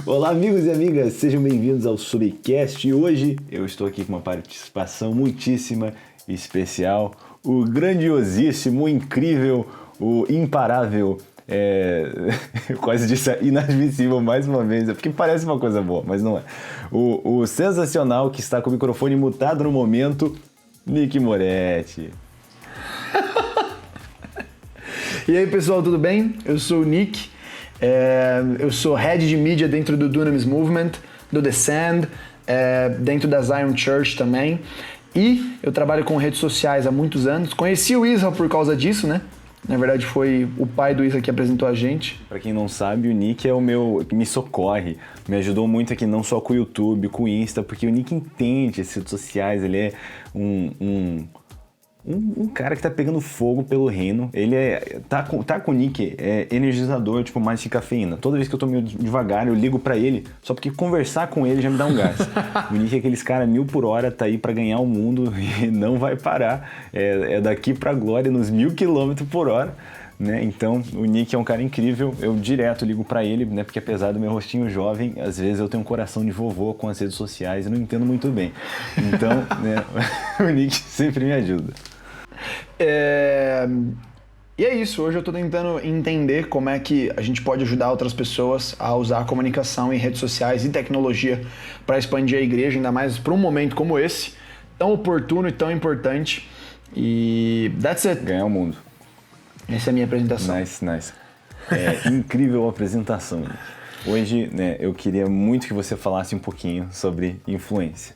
Olá, amigos e amigas, sejam bem-vindos ao Subcast. E hoje eu estou aqui com uma participação muitíssima especial, o grandiosíssimo, o incrível, o imparável, eu quase disse inadmissível mais uma vez, porque parece uma coisa boa, mas não é. O sensacional que está com o microfone mutado no momento, Nick Moretti. E aí, pessoal, tudo bem? Eu sou o Nick, eu sou Head de Mídia dentro do Dunamis Movement, do The Sand, dentro da Zion Church também. E eu trabalho com redes sociais há muitos anos. Conheci o Isra por causa disso, né? Na verdade, foi o pai do Isra que apresentou a gente. Pra quem não sabe, o Nick é o meu que me socorre, me ajudou muito aqui não só com o YouTube, com o Insta, porque o Nick entende as redes sociais, ele é um cara que tá pegando fogo pelo reino. Ele tá com o Nick, é energizador, tipo mais de cafeína. Toda vez que eu tô meio devagar, eu ligo pra ele, só porque conversar com ele já me dá um gás. O Nick é aqueles cara 1000 por hora, tá aí pra ganhar o mundo e não vai parar. É daqui pra glória nos 1000 km por hora. Né? Então, o Nick é um cara incrível, eu direto ligo pra ele, né? Porque apesar do meu rostinho jovem, às vezes eu tenho um coração de vovô com as redes sociais e não entendo muito bem. Então, né? O Nick sempre me ajuda. E é isso, hoje eu tô tentando entender como é que a gente pode ajudar outras pessoas a usar a comunicação em redes sociais e tecnologia para expandir a igreja, ainda mais para um momento como esse, tão oportuno e tão importante. E that's it. Ganhar o mundo. Essa é a minha apresentação. Nice. Incrível apresentação. Hoje, né, eu queria muito que você falasse um pouquinho sobre influência.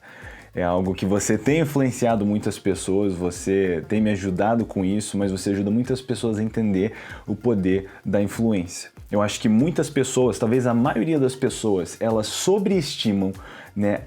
É algo que você tem influenciado muitas pessoas, você tem me ajudado com isso, mas você ajuda muitas pessoas a entender o poder da influência. Eu acho que muitas pessoas, talvez a maioria das pessoas, elas sobreestimam, né,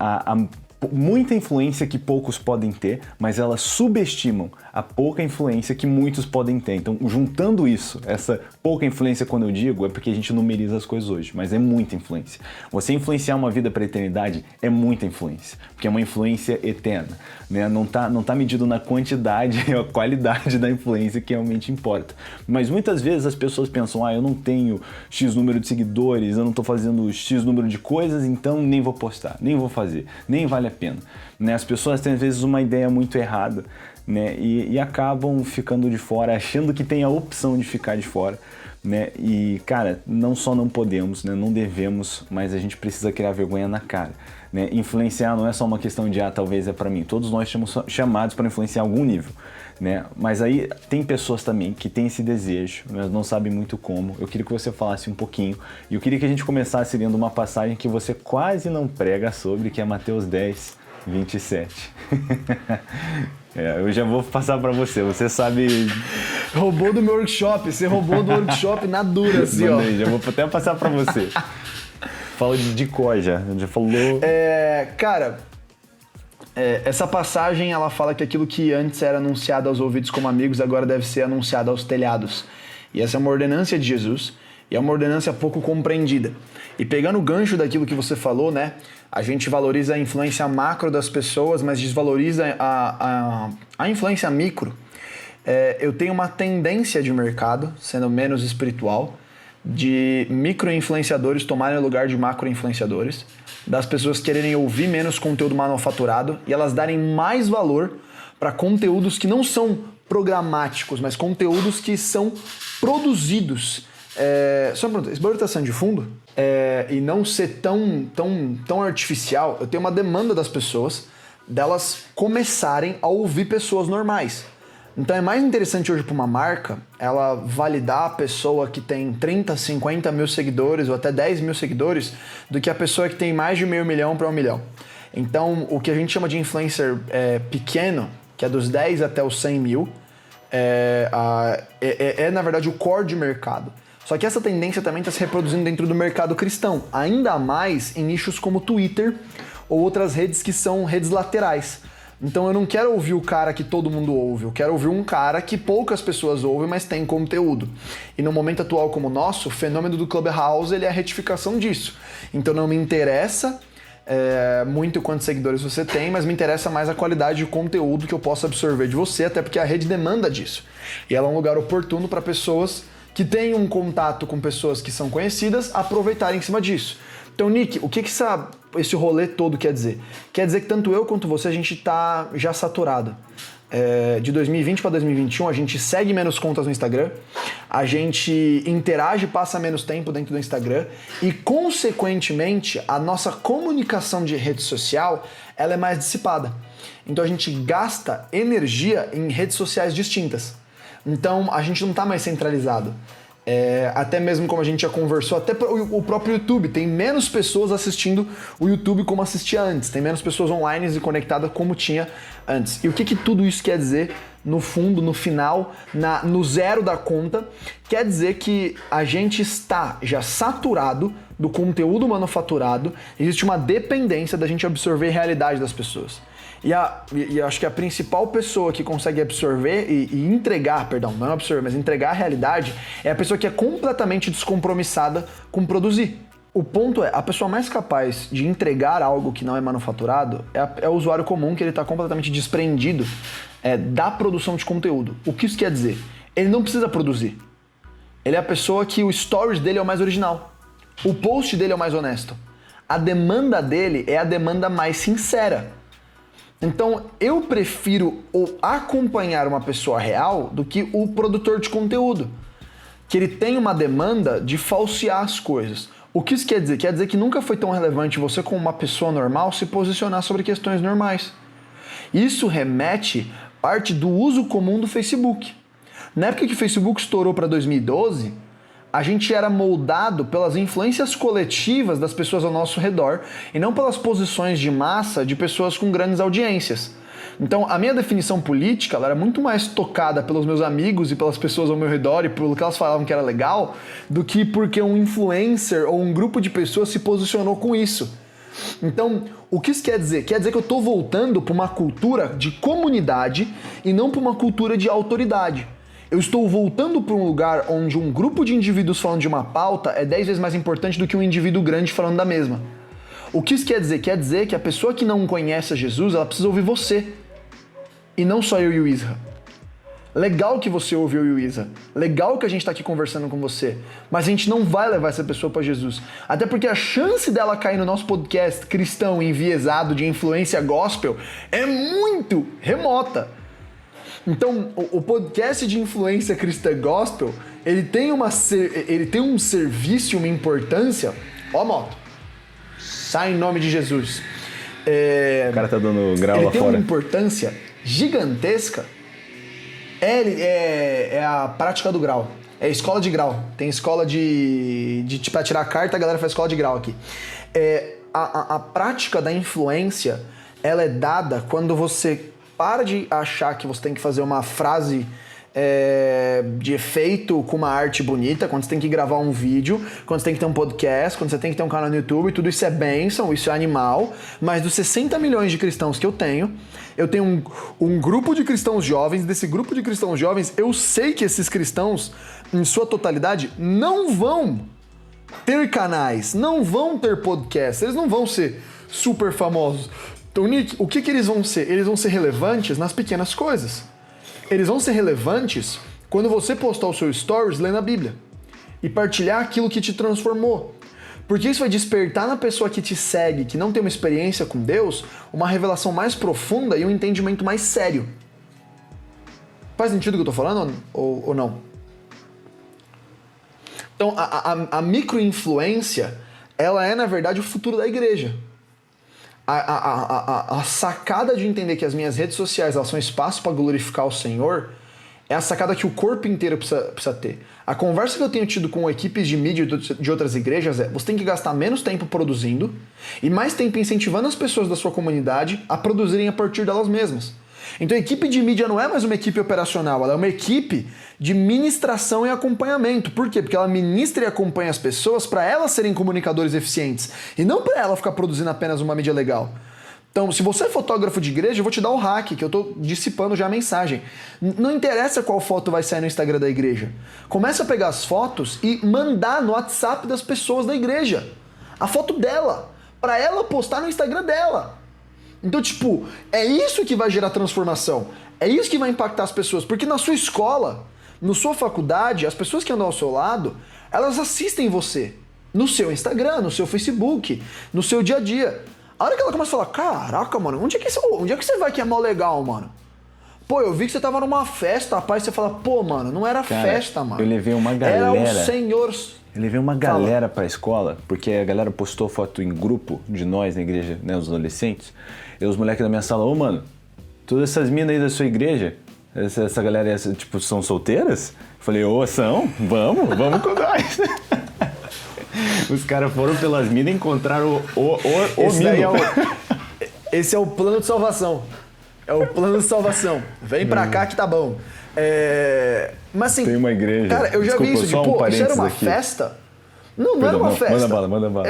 muita influência que poucos podem ter, mas elas subestimam a pouca influência que muitos podem ter. Então, juntando isso, essa pouca influência, quando eu digo, é porque a gente numeriza as coisas hoje, mas é muita influência. Você influenciar uma vida para a eternidade é muita influência, porque é uma influência eterna, né? Não tá medido na quantidade e a qualidade da influência que realmente importa. Mas muitas vezes as pessoas pensam, eu não tenho X número de seguidores, eu não tô fazendo X número de coisas, então nem vou postar, nem vou fazer, nem vale a pena. Né? As pessoas têm às vezes uma ideia muito errada, né? E acabam ficando de fora, achando que tem a opção de ficar de fora, né? E, cara, não só não podemos, né? Não devemos, mas a gente precisa criar vergonha na cara, né? Influenciar não é só uma questão de, talvez é pra mim. Todos nós somos chamados para influenciar algum nível, né? Mas aí tem pessoas também que têm esse desejo, mas não sabem muito como. Eu queria que você falasse um pouquinho, e eu queria que a gente começasse lendo uma passagem que você quase não prega sobre, que é Mateus 10, 27. Eu já vou passar pra você, você sabe... Roubou do meu workshop, você roubou do workshop na dura, assim, ó. Já vou até passar pra você. Fala de cor já falou... Cara, essa passagem, ela fala que aquilo que antes era anunciado aos ouvidos como amigos, agora deve ser anunciado aos telhados. E essa é uma ordenança de Jesus, e é uma ordenança pouco compreendida. E pegando o gancho daquilo que você falou, né? A gente valoriza a influência macro das pessoas, mas desvaloriza a influência micro. Eu tenho uma tendência de mercado, sendo menos espiritual, de micro-influenciadores tomarem o lugar de macro-influenciadores, das pessoas quererem ouvir menos conteúdo manufaturado e elas darem mais valor para conteúdos que não são programáticos, mas conteúdos que são produzidos. Só uma pergunta, esse barulho tá saindo de fundo? E não ser tão artificial, eu tenho uma demanda das pessoas delas começarem a ouvir pessoas normais. Então é mais interessante hoje para uma marca ela validar a pessoa que tem 30, 50 mil seguidores ou até 10 mil seguidores do que a pessoa que tem mais de meio milhão para 1 milhão. Então o que a gente chama de influencer pequeno, que é dos 10 até os 100 mil, na verdade o core de mercado. Só que essa tendência também está se reproduzindo dentro do mercado cristão, ainda mais em nichos como Twitter ou outras redes que são redes laterais. Então eu não quero ouvir o cara que todo mundo ouve, eu quero ouvir um cara que poucas pessoas ouvem, mas tem conteúdo. E no momento atual como o nosso, o fenômeno do Clubhouse ele é a retificação disso. Então não me interessa muito quantos seguidores você tem, mas me interessa mais a qualidade de conteúdo que eu posso absorver de você, até porque a rede demanda disso. E ela é um lugar oportuno para pessoas que têm um contato com pessoas que são conhecidas aproveitarem em cima disso. Então, Nick, o que esse rolê todo quer dizer? Quer dizer que tanto eu quanto você, a gente tá já saturado. De 2020 para 2021, a gente segue menos contas no Instagram, a gente interage, passa menos tempo dentro do Instagram e, consequentemente, a nossa comunicação de rede social ela é mais dissipada. Então a gente gasta energia em redes sociais distintas. Então a gente não está mais centralizado. Até mesmo como a gente já conversou, até o próprio YouTube, tem menos pessoas assistindo o YouTube como assistia antes, tem menos pessoas online e conectadas como tinha antes. E o que tudo isso quer dizer no fundo, no final, no zero da conta? Quer dizer que a gente está já saturado do conteúdo manufaturado, existe uma dependência da gente absorver a realidade das pessoas. E acho que a principal pessoa que consegue absorver e entregar, perdão, não é absorver, mas entregar a realidade, é a pessoa que é completamente descompromissada com produzir. O ponto é, a pessoa mais capaz de entregar algo que não é manufaturado é o usuário comum, que ele está completamente desprendido da produção de conteúdo. O que isso quer dizer? Ele não precisa produzir. Ele é a pessoa que o stories dele é o mais original. O post dele é o mais honesto. A demanda dele é a demanda mais sincera. Então, eu prefiro acompanhar uma pessoa real do que o produtor de conteúdo, que ele tem uma demanda de falsear as coisas. O que isso quer dizer? Quer dizer que nunca foi tão relevante você, como uma pessoa normal, se posicionar sobre questões normais. Isso remete parte do uso comum do Facebook. Na época que o Facebook estourou para 2012, a gente era moldado pelas influências coletivas das pessoas ao nosso redor e não pelas posições de massa de pessoas com grandes audiências. Então, a minha definição política ela era muito mais tocada pelos meus amigos e pelas pessoas ao meu redor e pelo que elas falavam que era legal, do que porque um influencer ou um grupo de pessoas se posicionou com isso. Então, o que isso quer dizer? Quer dizer que eu estou voltando para uma cultura de comunidade e não para uma cultura de autoridade. Eu estou voltando para um lugar onde um grupo de indivíduos falando de uma pauta é 10 vezes mais importante do que um indivíduo grande falando da mesma. O que isso quer dizer? Quer dizer que a pessoa que não conhece a Jesus, ela precisa ouvir você. E não só eu e o Isra. Legal que você ouve eu e o Isra. Legal que a gente está aqui conversando com você. Mas a gente não vai levar essa pessoa para Jesus. Até porque a chance dela cair no nosso podcast cristão enviesado de influência gospel é muito remota. Então, o podcast de influência cristã gospel, ele tem um serviço e uma importância. Ó, moto. Sai em nome de Jesus. O cara tá dando grau lá fora. Ele tem uma importância gigantesca. É a prática do grau. É escola de grau. Tem escola pra tirar a carta, a galera faz escola de grau aqui. A prática da influência, ela é dada quando você para de achar que você tem que fazer uma frase de efeito com uma arte bonita, quando você tem que gravar um vídeo, quando você tem que ter um podcast, quando você tem que ter um canal no YouTube, tudo isso é bênção, isso é animal, mas dos 60 milhões de cristãos que eu tenho um grupo de cristãos jovens, desse grupo de cristãos jovens, eu sei que esses cristãos, em sua totalidade, não vão ter canais, não vão ter podcasts, eles não vão ser super famosos. Então, Nick, o que eles vão ser? Eles vão ser relevantes nas pequenas coisas. Eles vão ser relevantes quando você postar o seu stories lendo a Bíblia e partilhar aquilo que te transformou. Porque isso vai despertar na pessoa que te segue, que não tem uma experiência com Deus, uma revelação mais profunda e um entendimento mais sério. Faz sentido o que eu tô falando ou não? Então, a micro-influência, ela é, na verdade, o futuro da igreja. A sacada de entender que as minhas redes sociais elas são espaço para glorificar o Senhor é a sacada que o corpo inteiro precisa ter. A conversa que eu tenho tido com equipes de mídia de outras igrejas é: você tem que gastar menos tempo produzindo e mais tempo incentivando as pessoas da sua comunidade a produzirem a partir delas mesmas. Então a equipe de mídia não é mais uma equipe operacional, ela é uma equipe de ministração e acompanhamento. Por quê? Porque ela ministra e acompanha as pessoas para elas serem comunicadores eficientes e não para ela ficar produzindo apenas uma mídia legal. Então, se você é fotógrafo de igreja, eu vou te dar o hack, que eu estou dissipando já a mensagem. Não interessa qual foto vai sair no Instagram da igreja. Começa a pegar as fotos e mandar no WhatsApp das pessoas da igreja a foto dela, para ela postar no Instagram dela. Então, tipo, é isso que vai gerar transformação. É isso que vai impactar as pessoas. Porque na sua escola, na sua faculdade, as pessoas que andam ao seu lado, elas assistem você. no seu Instagram, no seu Facebook, no seu dia a dia. A hora que ela começa a falar, caraca, mano, onde é que você vai que é mó legal, mano? Pô, eu vi que você tava numa festa, rapaz, você fala, pô, mano, não era festa, mano. Eu levei uma galera. Era o senhor... Eu levei uma galera pra escola, porque a galera postou foto em grupo de nós na igreja, né, os adolescentes. E os moleques da minha sala, ô, mano, todas essas minas aí da sua igreja, essa galera, tipo, são solteiras? Eu falei, ô, são? Vamos com nós. Os caras foram pelas minas e encontraram o mino. Esse é o plano de salvação. É o plano de salvação. Vem pra cá que tá bom. Mas assim... Tem uma igreja. Cara, eu já vi isso. Pô, isso era uma festa? Não era uma festa. Manda bala.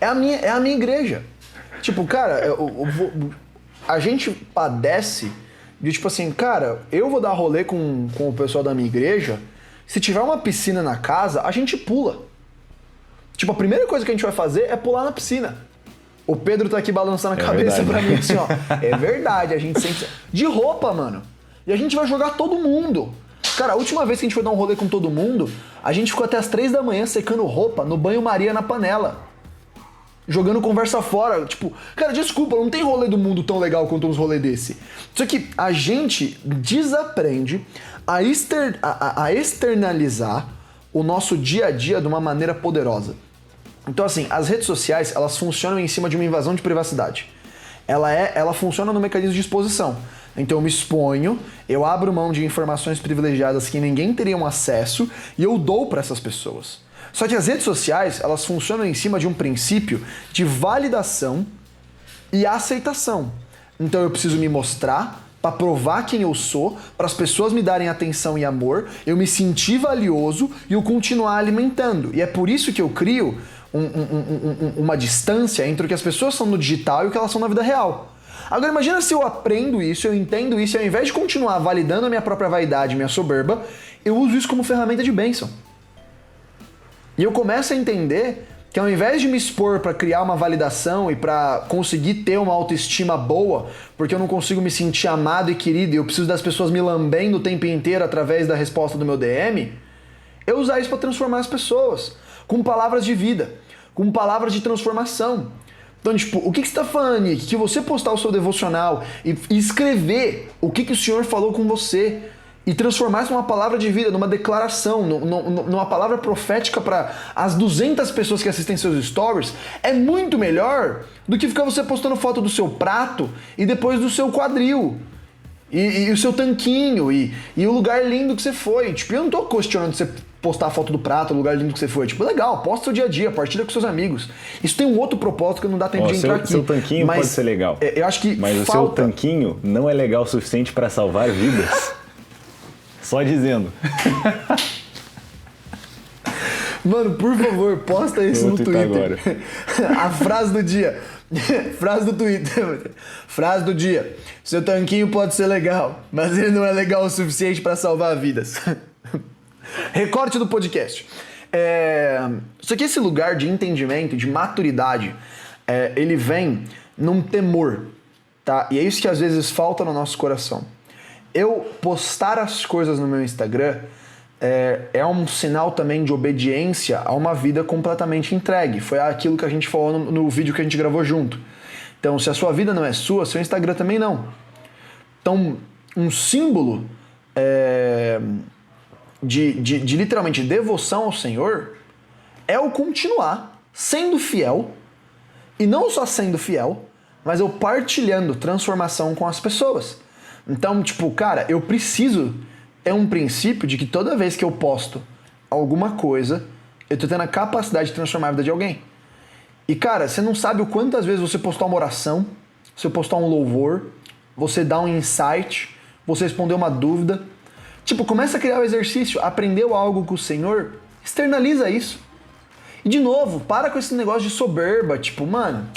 É a minha igreja. Tipo, cara, a gente padece de tipo assim, cara, eu vou dar rolê com o pessoal da minha igreja, se tiver uma piscina na casa, a gente pula. Tipo, a primeira coisa que a gente vai fazer é pular na piscina. O Pedro tá aqui balançando a cabeça pra mim assim, ó. É verdade, a gente sempre... De roupa, mano. E a gente vai jogar todo mundo. Cara, a última vez que a gente foi dar um rolê com todo mundo, a gente ficou até as 3 da manhã secando roupa no banho-maria na panela. Jogando conversa fora. Tipo, cara, desculpa, não tem rolê do mundo tão legal quanto uns rolê desse. Só que a gente desaprende a externalizar o nosso dia a dia de uma maneira poderosa. Então, assim, as redes sociais, elas funcionam em cima de uma invasão de privacidade. Ela funciona no mecanismo de exposição. Então eu me exponho, eu abro mão de informações privilegiadas que ninguém teria um acesso e eu dou para essas pessoas. Só que as redes sociais, elas funcionam em cima de um princípio de validação e aceitação. Então eu preciso me mostrar para provar quem eu sou, para as pessoas me darem atenção e amor, eu me sentir valioso e eu continuar alimentando. E é por isso que eu crio uma distância entre o que as pessoas são no digital e o que elas são na vida real. Agora imagina se eu aprendo isso, eu entendo isso, e ao invés de continuar validando a minha própria vaidade, minha soberba, eu uso isso como ferramenta de bênção. E eu começo a entender que ao invés de me expor para criar uma validação e para conseguir ter uma autoestima boa, porque eu não consigo me sentir amado e querido e eu preciso das pessoas me lambendo o tempo inteiro através da resposta do meu DM, eu usar isso para transformar as pessoas, com palavras de vida, com palavras de transformação. Então, tipo, o que você está falando, Nick? Que você postar o seu devocional e escrever o que o Senhor falou com você e transformar isso numa palavra de vida, numa declaração, numa palavra profética para as 200 pessoas que assistem seus stories, é muito melhor do que ficar você postando foto do seu prato e depois do seu quadril. E o seu tanquinho e o lugar lindo que você foi. Tipo, eu não tô questionando você postar a foto do prato, o lugar lindo que você foi. Tipo, legal, posta seu dia a dia, partilha com seus amigos. Isso tem um outro propósito que não dá tempo de entrar aqui. Seu tanquinho pode ser legal. Eu acho que mas falta... o seu tanquinho não é legal o suficiente para salvar vidas. Só dizendo. Mano, por favor, posta isso no Twitter. Agora. A frase do dia. Frase do Twitter. Frase do dia. Seu tanquinho pode ser legal, mas ele não é legal o suficiente para salvar vidas. Recorte do podcast. Só que esse lugar de entendimento, de maturidade, ele vem num temor, tá? E é isso que às vezes falta no nosso coração. Eu postar as coisas no meu Instagram é um sinal também de obediência a uma vida completamente entregue. Foi aquilo que a gente falou no vídeo que a gente gravou junto. Então, se a sua vida não é sua, seu Instagram também não. Então, um símbolo de literalmente devoção ao Senhor é o continuar sendo fiel, e não só sendo fiel, mas eu partilhando transformação com as pessoas. Então, tipo, cara, eu preciso ter um princípio de que toda vez que eu posto alguma coisa, eu tô tendo a capacidade de transformar a vida de alguém. E, cara, você não sabe o quantas vezes você postar uma oração, você postar um louvor, você dar um insight, você responder uma dúvida. Tipo, começa a criar o exercício, aprendeu algo com o Senhor, externaliza isso. E, de novo, para com esse negócio de soberba, tipo, mano...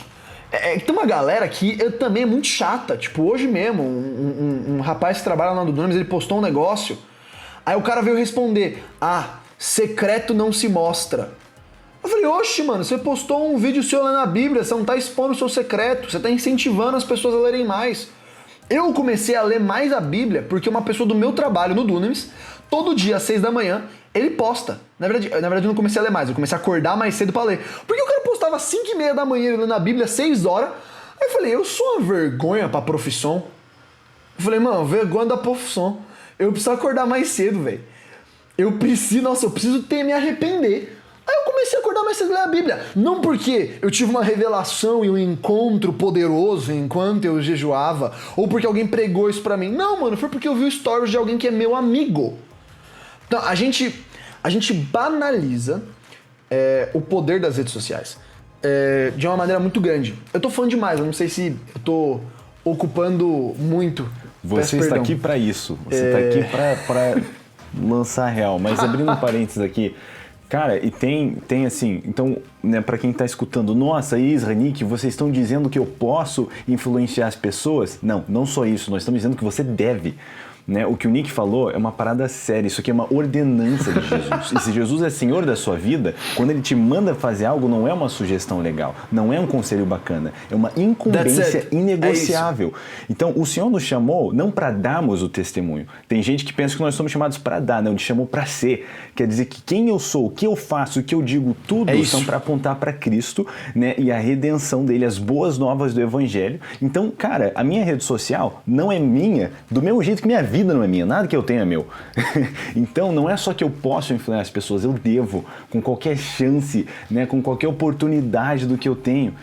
tem uma galera que também é muito chata. Tipo, hoje mesmo, um rapaz que trabalha lá no Dunamis, ele postou um negócio, aí o cara veio responder, secreto não se mostra. Eu falei, oxe, mano, você postou um vídeo seu lendo a Bíblia, você não tá expondo o seu secreto, você tá incentivando as pessoas a lerem mais. Eu comecei a ler mais a Bíblia porque uma pessoa do meu trabalho no Dunamis todo dia às 6 da manhã, ele posta. Na verdade eu não comecei a ler mais, eu comecei a acordar mais cedo pra ler. Porque o cara postava às 5h30 da manhã lendo a Bíblia, 6 horas. Aí eu falei, eu sou uma vergonha pra profissão. Eu falei, mano, vergonha da profissão. Eu preciso acordar mais cedo, velho. Eu preciso me arrepender. Aí eu comecei a acordar mais cedo e ler a Bíblia. Não porque eu tive uma revelação e um encontro poderoso enquanto eu jejuava, ou porque alguém pregou isso pra mim. Não, mano, foi porque eu vi o stories de alguém que é meu amigo. Então, a gente banaliza o poder das redes sociais de uma maneira muito grande. Eu tô falando demais, eu não sei se eu tô ocupando muito. Você está aqui para isso. Você está aqui para lançar real. Mas abrindo um parênteses aqui, cara, e tem assim, então, né, para quem tá escutando, nossa, Isra, Nick, vocês estão dizendo que eu posso influenciar as pessoas? Não só isso, nós estamos dizendo que você deve. Né? O que o Nick falou é uma parada séria, isso aqui é uma ordenança de Jesus. E se Jesus é Senhor da sua vida, quando Ele te manda fazer algo, não é uma sugestão legal, não é um conselho bacana, é uma incumbência inegociável. Então, o Senhor nos chamou não para darmos o testemunho. Tem gente que pensa que nós somos chamados para dar, não, Ele chamou para ser. Quer dizer que quem eu sou, o que eu faço, o que eu digo, tudo são para apontar para Cristo, né? E a redenção dele, as boas novas do Evangelho. Então, cara, a minha rede social não é minha do mesmo jeito que minha vida não é minha, nada que eu tenho é meu. Então não é só que eu posso influenciar as pessoas, eu devo, com qualquer chance, né, com qualquer oportunidade do que eu tenho.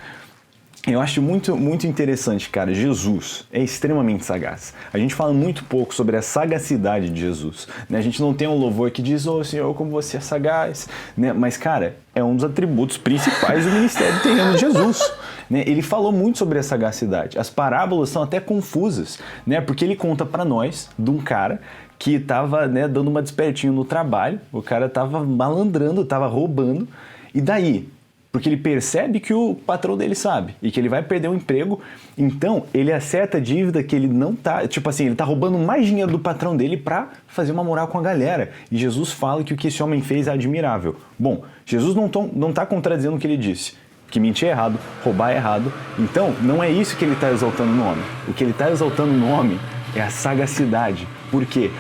Eu acho muito, muito interessante, cara. Jesus é extremamente sagaz. A gente fala muito pouco sobre a sagacidade de Jesus, né? A gente não tem um louvor que diz, ô Senhor, como você é sagaz, né? Mas, cara, é um dos atributos principais do ministério terreno de Jesus, né? Ele falou muito sobre a sagacidade. As parábolas são até confusas, né? Porque ele conta para nós de um cara que estava, né, dando uma despertinho no trabalho, o cara estava malandrando, estava roubando, e daí? Porque ele percebe que o patrão dele sabe e que ele vai perder o emprego, então ele acerta a dívida que ele não tá, tipo assim, ele tá roubando mais dinheiro do patrão dele para fazer uma moral com a galera. E Jesus fala que o que esse homem fez é admirável. Bom, Jesus não tá contradizendo o que ele disse, que mentir é errado, roubar é errado, então não é isso que ele está exaltando no homem. O que ele está exaltando no homem é a sagacidade. Por quê?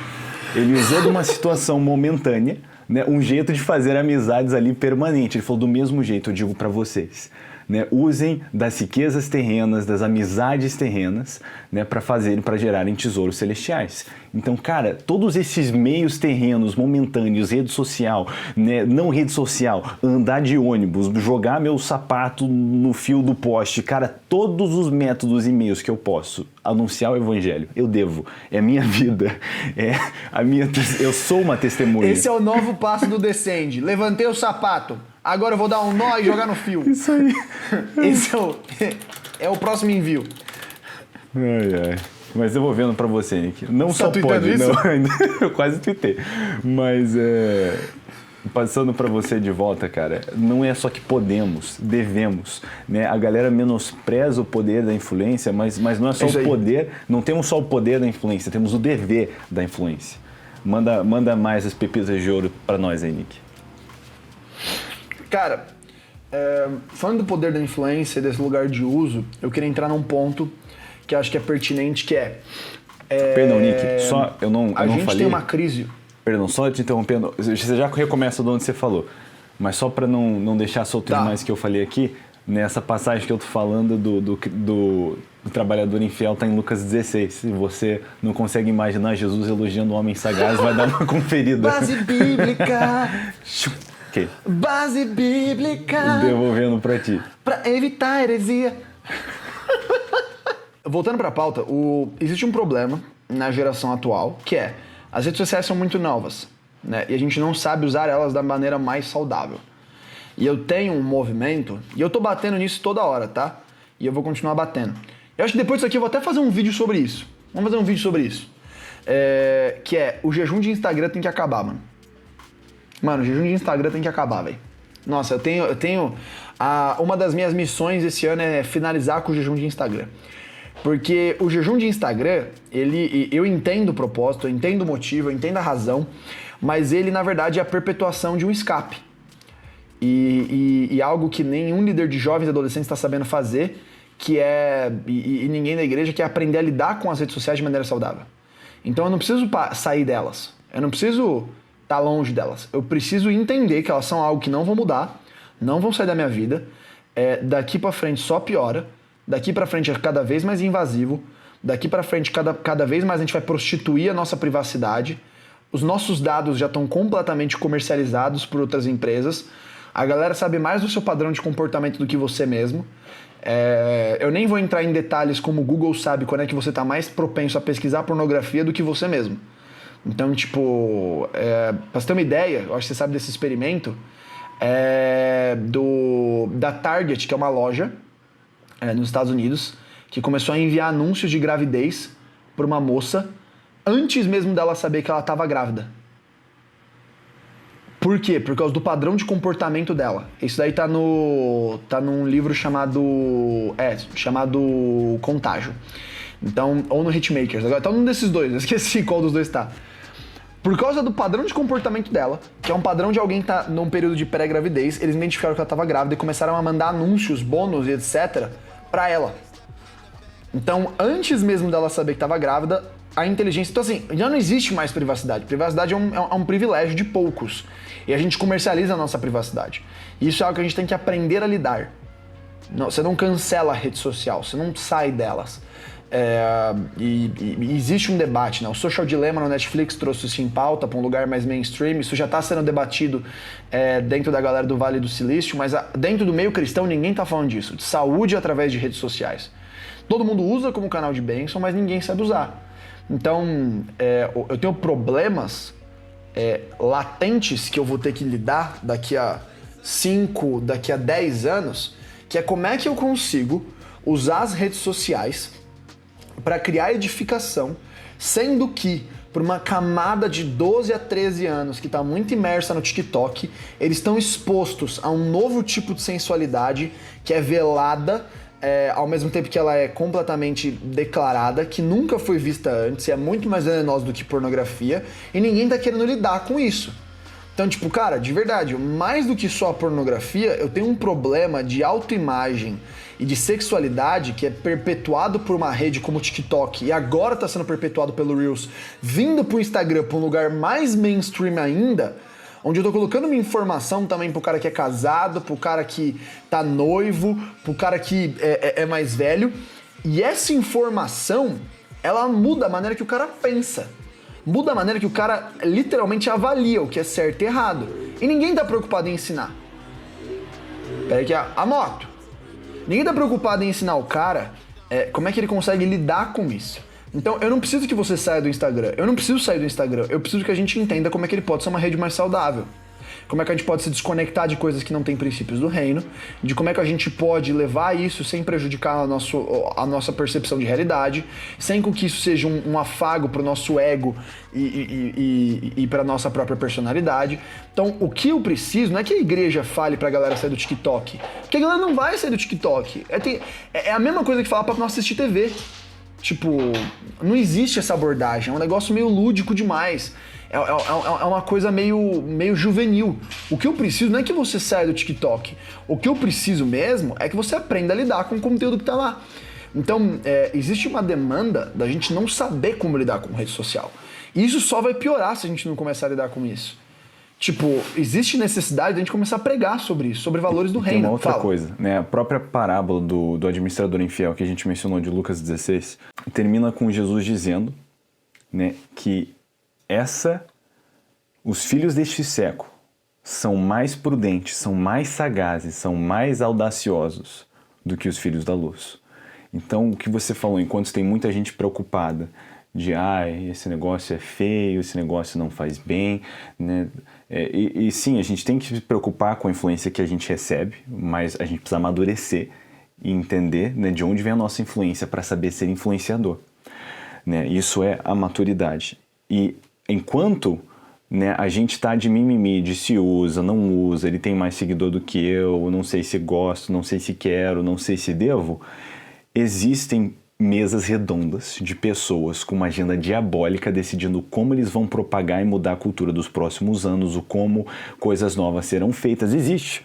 Ele usou de uma situação momentânea, né, um jeito de fazer amizades ali permanente. Ele falou, do mesmo jeito eu digo para vocês, né, usem das riquezas terrenas, das amizades terrenas, né, para gerarem tesouros celestiais. Então, cara, todos esses meios terrenos, momentâneos, rede social, né, não rede social, andar de ônibus, jogar meu sapato no fio do poste, cara, todos os métodos e meios que eu posso anunciar o evangelho, eu devo. É a minha vida, eu sou uma testemunha. Esse é o novo passo do Descende. Levantei o sapato, agora eu vou dar um nó e jogar no fio. Isso aí. Esse é o próximo envio. Ai. Mas eu vou vendo pra você, Nick. Não Você só tá pode, isso? não, eu quase tuitei. Mas passando pra você de volta, cara, não é só que podemos, devemos, né? A galera menospreza o poder da influência, mas não é só o poder, não temos só o poder da influência, temos o dever da influência. Manda mais as pepitas de ouro pra nós aí, Nick. Cara, falando do poder da influência, desse lugar de uso, eu queria entrar num ponto que eu acho que é pertinente, que Perdão, Nick, só eu não a gente falei. tem uma crise. Perdão, só te interrompendo, você já recomeça de onde você falou, mas só para não deixar solto demais que eu falei aqui, nessa passagem que eu tô falando do trabalhador infiel tá em Lucas 16. Se você não consegue imaginar Jesus elogiando um homem sagaz, vai dar uma conferida. Base bíblica. Okay. Base bíblica. Devolvendo para ti. Para evitar heresia. Voltando para a pauta, existe um problema na geração atual, que é as redes sociais são muito novas, né? E a gente não sabe usar elas da maneira mais saudável. E eu tenho um movimento, e eu tô batendo nisso toda hora, tá? E eu vou continuar batendo. Eu acho que depois disso aqui eu vou até fazer um vídeo sobre isso. Vamos fazer um vídeo sobre isso. Que é, o jejum de Instagram tem que acabar, mano. Mano, o jejum de Instagram tem que acabar, velho. Nossa, eu tenho uma das minhas missões esse ano é finalizar com o jejum de Instagram. Porque o jejum de Instagram, eu entendo o propósito, eu entendo o motivo, eu entendo a razão, mas ele, na verdade, é a perpetuação de um escape. E algo que nenhum líder de jovens e adolescentes está sabendo fazer, que é, e ninguém da igreja, que é aprender a lidar com as redes sociais de maneira saudável. Então eu não preciso sair delas. Eu não preciso estar longe delas. Eu preciso entender que elas são algo que não vão mudar, não vão sair da minha vida. Daqui pra frente só piora. Daqui pra frente é cada vez mais invasivo. Daqui pra frente cada vez mais a gente vai prostituir a nossa privacidade. Os nossos dados já estão completamente comercializados por outras empresas. A galera sabe mais do seu padrão de comportamento do que você mesmo. Eu nem vou entrar em detalhes como o Google sabe quando é que você está mais propenso a pesquisar pornografia do que você mesmo. Então, tipo, pra você ter uma ideia, eu acho que você sabe desse experimento, da Target, que é uma loja nos Estados Unidos, que começou a enviar anúncios de gravidez para uma moça antes mesmo dela saber que ela estava grávida. Por quê? Por causa do padrão de comportamento dela. Isso daí tá num livro chamado Contágio. Então, ou no Hitmakers. Agora tá num desses dois, eu esqueci qual dos dois tá. Por causa do padrão de comportamento dela, que é um padrão de alguém que tá num período de pré-gravidez, eles identificaram que ela estava grávida e começaram a mandar anúncios, bônus e etc. pra ela. Então, antes mesmo dela saber que estava grávida, a inteligência... Então, assim, já não existe mais privacidade. Privacidade é um privilégio de poucos. E a gente comercializa a nossa privacidade. E isso é algo que a gente tem que aprender a lidar. Você não cancela a rede social, você não sai delas. E existe um debate, né? O Social Dilemma no Netflix trouxe isso em pauta para um lugar mais mainstream. Isso já está sendo debatido dentro da galera do Vale do Silício, mas dentro do meio cristão ninguém está falando disso. De saúde através de redes sociais. Todo mundo usa como canal de bênção, mas ninguém sabe usar. Então, eu tenho problemas latentes que eu vou ter que lidar daqui a 5, daqui a 10 anos, que é como é que eu consigo usar as redes sociais para criar edificação, sendo que por uma camada de 12 a 13 anos que está muito imersa no TikTok, eles estão expostos a um novo tipo de sensualidade que é velada, ao mesmo tempo que ela é completamente declarada, que nunca foi vista antes, e é muito mais venenosa do que pornografia, e ninguém tá querendo lidar com isso. Então, tipo, cara, de verdade, mais do que só a pornografia, eu tenho um problema de autoimagem e de sexualidade que é perpetuado por uma rede como o TikTok, e agora tá sendo perpetuado pelo Reels, vindo pro Instagram, pra um lugar mais mainstream ainda, onde eu tô colocando minha informação também pro cara que é casado, pro cara que tá noivo, pro cara que é mais velho. E essa informação, ela muda a maneira que o cara pensa. Muda a maneira que o cara literalmente avalia o que é certo e errado. E ninguém tá preocupado em ensinar. Pera aqui, a moto. Ninguém tá preocupado em ensinar o cara como é que ele consegue lidar com isso. Então, eu não preciso que você saia do Instagram. Eu não preciso sair do Instagram. Eu preciso que a gente entenda como é que ele pode ser uma rede mais saudável. Como é que a gente pode se desconectar de coisas que não têm princípios do reino. De como é que a gente pode levar isso sem prejudicar a nossa percepção de realidade. Sem com que isso seja um afago para o nosso ego e para a nossa própria personalidade. Então, o que eu preciso não é que a igreja fale para a galera sair do TikTok. Porque a galera não vai sair do TikTok. É a mesma coisa que falar para não assistir TV. Tipo, não existe essa abordagem, é um negócio meio lúdico demais, é uma coisa meio juvenil. O que eu preciso não é que você saia do TikTok, o que eu preciso mesmo é que você aprenda a lidar com o conteúdo que tá lá. Então, existe uma demanda da gente não saber como lidar com rede social. E isso só vai piorar se a gente não começar a lidar com isso. Tipo, existe necessidade de a gente começar a pregar sobre isso, sobre valores do reino. Tem uma outra coisa, né? A própria parábola do administrador infiel que a gente mencionou de Lucas 16 termina com Jesus dizendo, né, que os filhos deste século são mais prudentes, são mais sagazes, são mais audaciosos do que os filhos da luz. Então, o que você falou, enquanto tem muita gente preocupada de esse negócio é feio, esse negócio não faz bem, né? E sim, a gente tem que se preocupar com a influência que a gente recebe, mas a gente precisa amadurecer e entender, né, de onde vem a nossa influência para saber ser influenciador, né? Isso é a maturidade. E enquanto, né, a gente está de mimimi, de se usa, não usa, ele tem mais seguidor do que eu, não sei se gosto, não sei se quero, não sei se devo, existem mesas redondas de pessoas com uma agenda diabólica decidindo como eles vão propagar e mudar a cultura dos próximos anos, o como coisas novas serão feitas. Existe,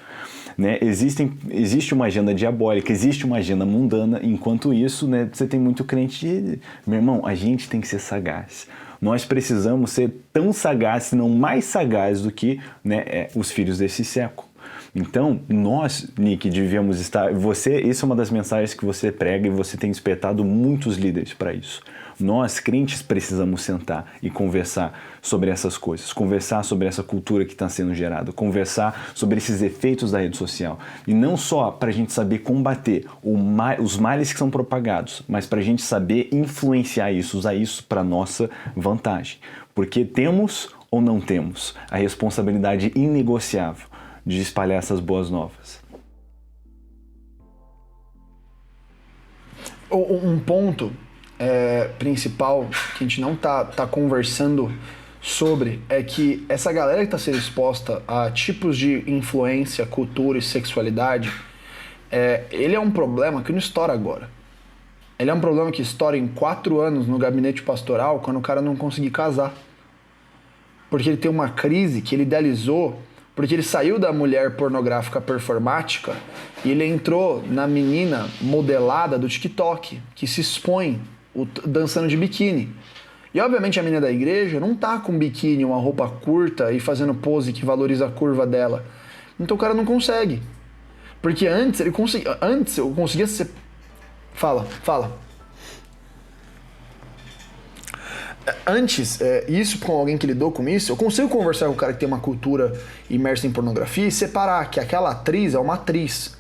né? Existe uma agenda diabólica, existe uma agenda mundana. Enquanto isso, né, você tem muito crente de... Meu irmão, a gente tem que ser sagaz. Nós precisamos ser tão sagazes, se não mais sagazes do que, né, os filhos desse século. Então, nós, Nick, devíamos estar... Isso é uma das mensagens que você prega e você tem despertado muitos líderes para isso. Nós, crentes, precisamos sentar e conversar sobre essas coisas, conversar sobre essa cultura que está sendo gerada, conversar sobre esses efeitos da rede social. E não só para a gente saber combater os males que são propagados, mas para a gente saber influenciar isso, usar isso para nossa vantagem. Porque temos ou não temos a responsabilidade inegociável de espalhar essas boas novas. Um ponto principal que a gente não tá conversando sobre é que essa galera que está sendo exposta a tipos de influência, cultura e sexualidade, ele é um problema que não estoura agora. Ele é um problema que estoura em 4 anos no gabinete pastoral, quando o cara não conseguir casar. Porque ele tem uma crise que ele idealizou, porque ele saiu da mulher pornográfica performática e ele entrou na menina modelada do TikTok, que se expõe dançando de biquíni. E obviamente a menina da igreja não tá com biquíni, uma roupa curta e fazendo pose que valoriza a curva dela. Então o cara não consegue. Porque antes eu conseguia ser... Fala. Antes, isso com alguém que lidou com isso, eu consigo conversar com um cara que tem uma cultura imersa em pornografia e separar que aquela atriz é uma atriz.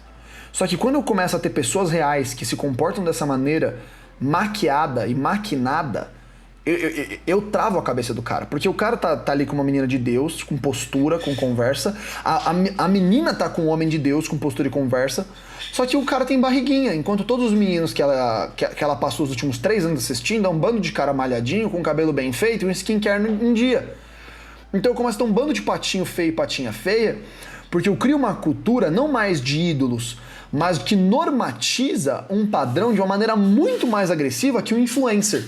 Só que quando eu começo a ter pessoas reais que se comportam dessa maneira maquiada e maquinada, eu travo a cabeça do cara. Porque o cara tá ali com uma menina de Deus, com postura, com conversa. A menina tá com um homem de Deus, com postura e conversa. Só que o cara tem barriguinha, enquanto todos os meninos que ela passou os últimos 3 anos assistindo é um bando de cara malhadinho, com cabelo bem feito e um skincare em dia. Então eu começo a ter um bando de patinho feio e patinha feia, porque eu crio uma cultura não mais de ídolos, mas que normatiza um padrão de uma maneira muito mais agressiva que o influencer.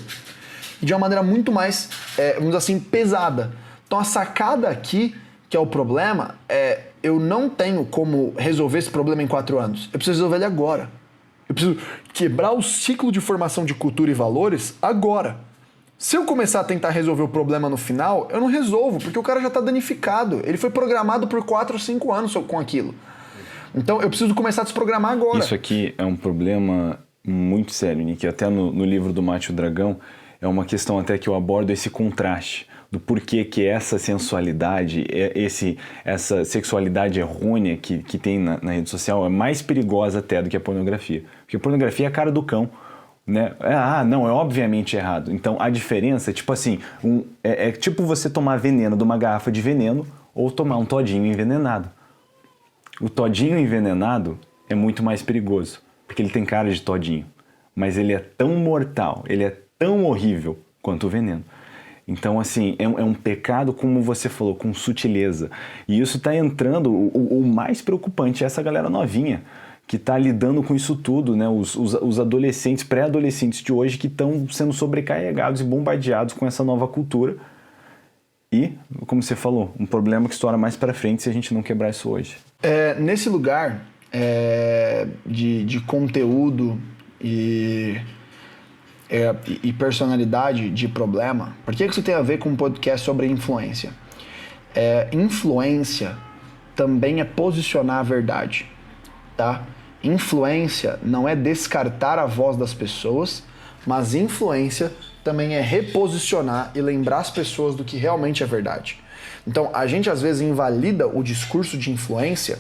E de uma maneira muito mais, vamos dizer assim, pesada. Então a sacada aqui, que é o problema, eu não tenho como resolver esse problema em 4 anos. Eu preciso resolver ele agora. Eu preciso quebrar o ciclo de formação de cultura e valores agora. Se eu começar a tentar resolver o problema no final, eu não resolvo, porque o cara já está danificado. Ele foi programado por 4 ou 5 anos com aquilo. Então eu preciso começar a desprogramar agora. Isso aqui é um problema muito sério, Nick. Até no livro do Mate o Dragão, é uma questão até que eu abordo esse contraste do porquê que essa sensualidade, essa sexualidade errônea que tem na rede social é mais perigosa até do que a pornografia. Porque a pornografia é a cara do cão, né? Não, é obviamente errado. Então a diferença é tipo assim, é tipo você tomar veneno de uma garrafa de veneno ou tomar um todinho envenenado. O todinho envenenado é muito mais perigoso, porque ele tem cara de todinho, mas ele é tão mortal, ele é tão horrível quanto o veneno. Então, assim, é um pecado, como você falou, com sutileza. E isso está entrando, o mais preocupante é essa galera novinha, que está lidando com isso tudo, né? Os adolescentes, pré-adolescentes de hoje que estão sendo sobrecarregados e bombardeados com essa nova cultura. E, como você falou, um problema que estoura mais para frente se a gente não quebrar isso hoje. Nesse lugar de conteúdo e personalidade de problema, por que isso tem a ver com um podcast sobre influência? Influência também é posicionar a verdade, tá? Influência não é descartar a voz das pessoas, mas influência também é reposicionar e lembrar as pessoas do que realmente é verdade. Então, a gente às vezes invalida o discurso de influência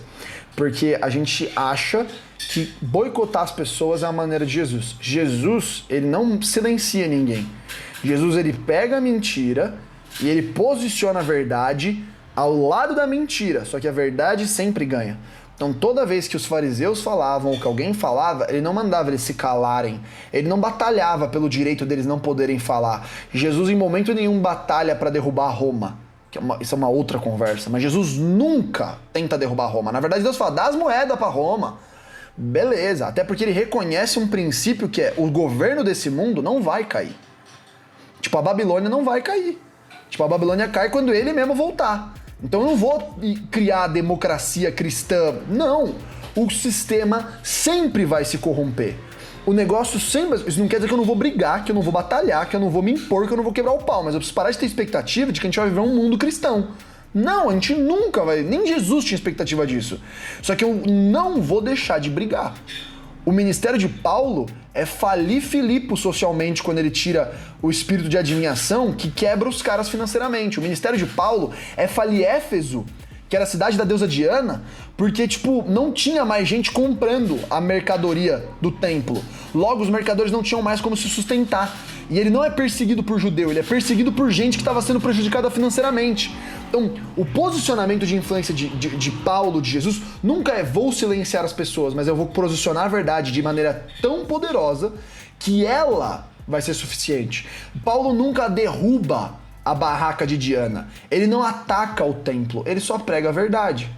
porque a gente acha que boicotar as pessoas é a maneira de Jesus. Jesus, ele não silencia ninguém. Jesus, ele pega a mentira e ele posiciona a verdade ao lado da mentira, só que a verdade sempre ganha. Então toda vez que os fariseus falavam ou que alguém falava, ele não mandava eles se calarem, ele não batalhava pelo direito deles não poderem falar. Jesus em momento nenhum batalha para derrubar Roma. Isso é uma outra conversa, mas Jesus nunca tenta derrubar Roma. Na verdade, Deus fala, dá as moedas para Roma. Beleza, até porque ele reconhece um princípio que é o governo desse mundo não vai cair. Tipo, a Babilônia não vai cair. Tipo, a Babilônia cai quando ele mesmo voltar. Então eu não vou criar a democracia cristã. Não, o sistema sempre vai se corromper. o negócio sempre... Isso não quer dizer que eu não vou brigar, que eu não vou batalhar, que eu não vou me impor, que eu não vou quebrar o pau, mas eu preciso parar de ter expectativa de que a gente vai viver um mundo cristão. Não, a gente nunca vai... Nem Jesus tinha expectativa disso. Só que eu não vou deixar de brigar. O ministério de Paulo é falir Filipe socialmente quando ele tira o espírito de adivinhação que quebra os caras financeiramente. O ministério de Paulo é falir Éfeso, que era a cidade da deusa Diana, porque, tipo, não tinha mais gente comprando a mercadoria do templo. Logo, os mercadores não tinham mais como se sustentar. E ele não é perseguido por judeu, ele é perseguido por gente que estava sendo prejudicada financeiramente. Então, o posicionamento de influência de Paulo, de Jesus, nunca é vou silenciar as pessoas, mas eu vou posicionar a verdade de maneira tão poderosa que ela vai ser suficiente. Paulo nunca derruba a barraca de Diana. Ele não ataca o templo, ele só prega a verdade.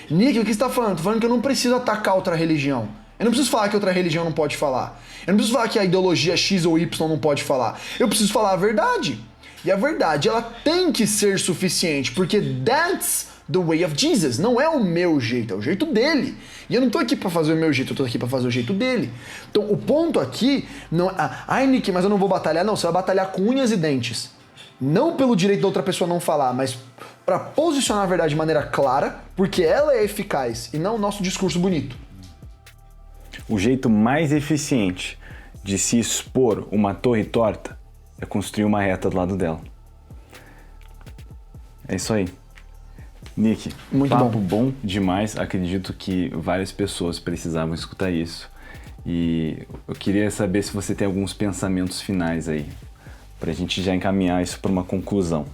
Nick, o que você está falando? Tô falando que eu não preciso atacar outra religião. Eu não preciso falar que outra religião não pode falar. Eu não preciso falar que a ideologia X ou Y não pode falar. Eu preciso falar a verdade. E a verdade, ela tem que ser suficiente, porque that's the way of Jesus. Não é o meu jeito, é o jeito dele. E eu não tô aqui para fazer o meu jeito, eu tô aqui para fazer o jeito dele. Então, o ponto aqui não é, ai, Nick, mas eu não vou batalhar. Não, você vai batalhar com unhas e dentes. Não pelo direito da outra pessoa não falar, mas para posicionar a verdade de maneira clara, porque ela é eficaz e não o nosso discurso bonito. O jeito mais eficiente de se expor uma torre torta é construir uma reta do lado dela. É isso aí. Nick, muito papo bom demais. Acredito que várias pessoas precisavam escutar isso. E eu queria saber se você tem alguns pensamentos finais aí, pra gente já encaminhar isso para uma conclusão.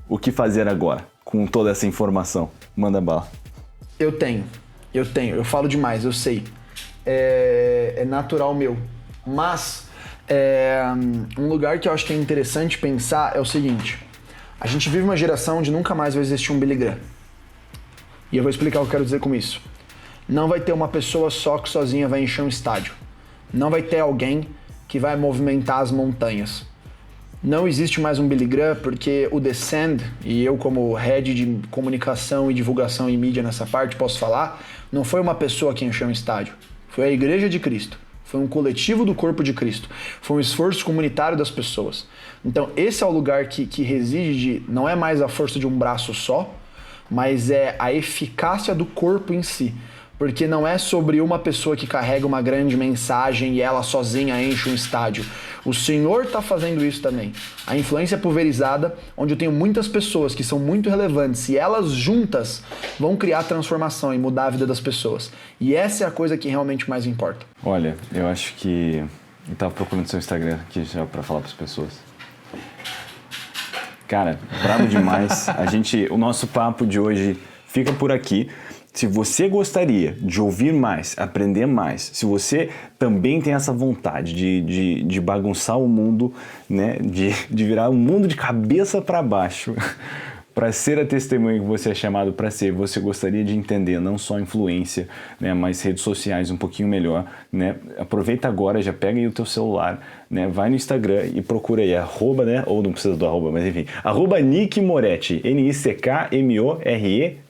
O que fazer agora com toda essa informação? Manda bala. Eu tenho. Eu falo demais, eu sei. É natural meu. Mas um lugar que eu acho que é interessante pensar é o seguinte. A gente vive uma geração onde nunca mais vai existir um Billy Graham. E eu vou explicar o que eu quero dizer com isso. Não vai ter uma pessoa só que sozinha vai encher um estádio. Não vai ter alguém que vai movimentar as montanhas. Não existe mais um Billy Graham porque o Descend, e eu como head de comunicação e divulgação e mídia nessa parte posso falar, não foi uma pessoa que encheu um estádio. Foi a Igreja de Cristo. Foi um coletivo do corpo de Cristo. Foi um esforço comunitário das pessoas. Então esse é o lugar que reside de, não é mais a força de um braço só, mas é a eficácia do corpo em si. Porque não é sobre uma pessoa que carrega uma grande mensagem e ela sozinha enche um estádio. O Senhor está fazendo isso também. A influência pulverizada, onde eu tenho muitas pessoas que são muito relevantes e elas juntas vão criar transformação e mudar a vida das pessoas. E essa é a coisa que realmente mais importa. Olha, eu acho que... Eu tava procurando seu Instagram aqui já para falar para as pessoas. Cara, brabo demais. O nosso papo de hoje fica por aqui. Se você gostaria de ouvir mais, aprender mais, se você também tem essa vontade de bagunçar o mundo, né, de virar o mundo de cabeça para baixo, para ser a testemunha que você é chamado para ser, você gostaria de entender não só influência, né, mas redes sociais um pouquinho melhor, né, aproveita agora, já pega aí o teu celular, né, vai no Instagram e procura aí, @, né, ou não precisa do @, mas enfim, @Nick Moretti, NICKMORETTII.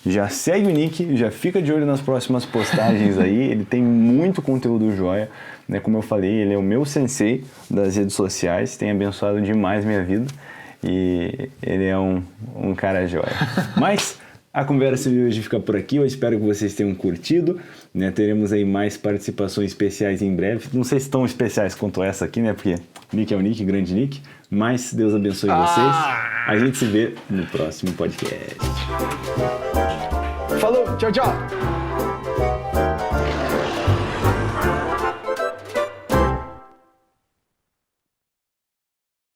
Já segue o Nick, já fica de olho nas próximas postagens aí, ele tem muito conteúdo joia, né? Como eu falei, ele é o meu sensei das redes sociais, tem abençoado demais minha vida e ele é um cara joia. Mas a conversa de hoje fica por aqui, eu espero que vocês tenham curtido, né? Teremos aí mais participações especiais em breve, não sei se tão especiais quanto essa aqui, né? Porque Nick é o Nick, grande Nick, mas Deus abençoe vocês, a gente se vê no próximo podcast. Falou, tchau, tchau!